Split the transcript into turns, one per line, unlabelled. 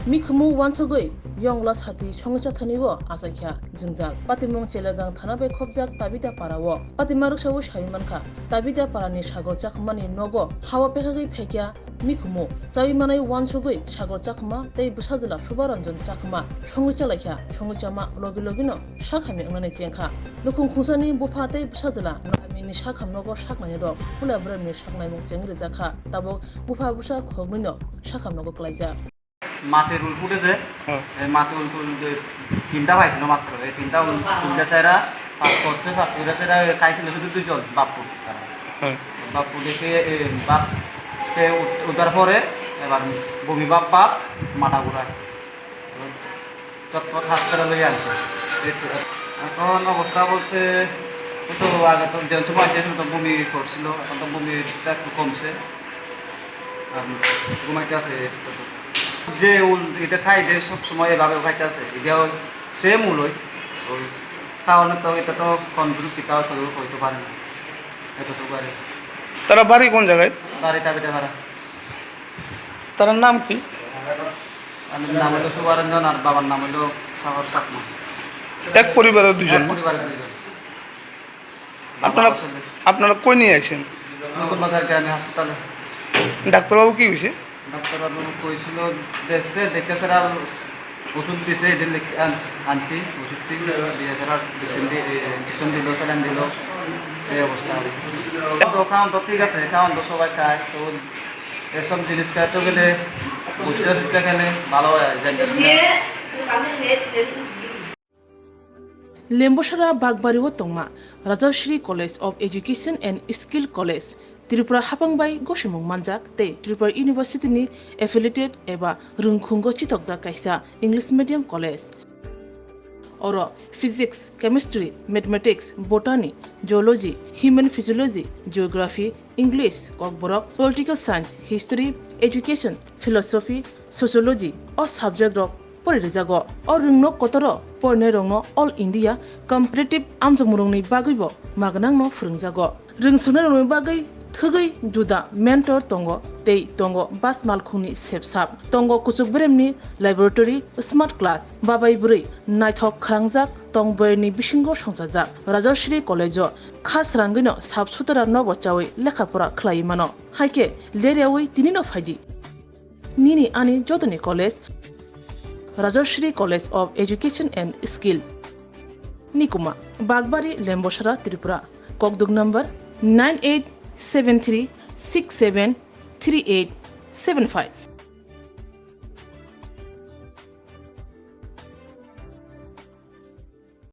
Mikhumu wansogoi yongla sati Swrangchati wo asaikha jingjal patimong chelagang thana bai khobjak tabida parawo patimaruk sawo shaimanka tabida parani sagor chakmani nogo hawa pekhagai phekya Mikhumu chaimanai wansogoi sagor chakma tei Bwsala subaranjon chakma Swrangchalaikha Swrangchama logino shakhami ungnani chengkha lukhung khungsani Bupha tei Bwsala ni shakham nogo shaknani rok pula brani shaknai mung chengri jakha tabo Bupha busa khogmino shakham nogo Kwlaijak
মাটির উল ফুটেছে মাটি উল তুলতে তিনটা পাইছিল মাত্র এই তিনটা উল তুলতে চাইরা পাস করছে পাস করে চাইরা খাইছিল শুধু দুইজন বাপু তারা বাপু দেখে বাপকে উঠার পরে এবার বমি বাপ্পা মাথা ঘুরায় চটপট হাসপাতালে লইয়া আনছে এখন অবস্থা বলতে তো আগে তো যে সময় তো বমি করছিল এখন তো বমিটা একটু কমছে ঘুমাইতে আছে যে উল এটা খাই যে সব সময় এভাবে খাইতে আছে এটাও সেম উল ওই খাওয়ানো তো এটা তো কন্ট্রোল কিতাও তো হইতে পারে না এতটুকু পারে
তারা বাড়ি কোন জায়গায়
বাড়ি তাবিটা ভাড়া
তার নাম কি
আমার নাম হলো সুবরঞ্জন আর বাবার নাম হলো সাগর চাকমা
এক পরিবারের দুজন
পরিবারের দুজন
আপনারা কই নিয়ে আইছেন
নতুন বাজার গ্রামে হাসপাতালে
ডাক্তারবাবু কি হয়েছে
ডাক্তারবাবু কইছিল দেখতে স্যার আর ওষুধ দিছে এটা আনছি ওষুধ দিয়ে স্যার ইঞ্জেকশন দিল স্যালাইন দিল এই অবস্থা তো খাওয়ান তো ঠিক আছে খাওয়ান তো সবাই খায় তো এসব জিনিস খাইতে গেলে বুঝতে গেলে ভালো হয়
Lembosara Bagbariwo Tongma Rajashri College of Education and Skill College Tripura Hapangbai Goshimung Manjak te Tripura University ni affiliated eba Rungkhungo Chitokja kaisa English medium college Oro physics, chemistry, mathematics, botany, geology, human physiology, geography, English, kokborok, political science, history, education, philosophy, sociology or subject rok porijago or rungno kotoro porne rongno all India competitive amjamurungni bagaibo magnangno phurungjago rungsuna rongni bagai thugai duda mentor tongo tei tongo bas malkhuni sepsap tongo kuchuk bremni laboratory smart class babai buri naithok khrangjak tongboyni bisingo songjajak Rajashri College khas rangino sabsutara nobo chawi lekhapora khlai mano haike lerewi tinino phaidi nini ani jodoni college Rajashri College of Education and Skill Nikuma Bagbari Lembosara Tripura Kokdug number 9873673875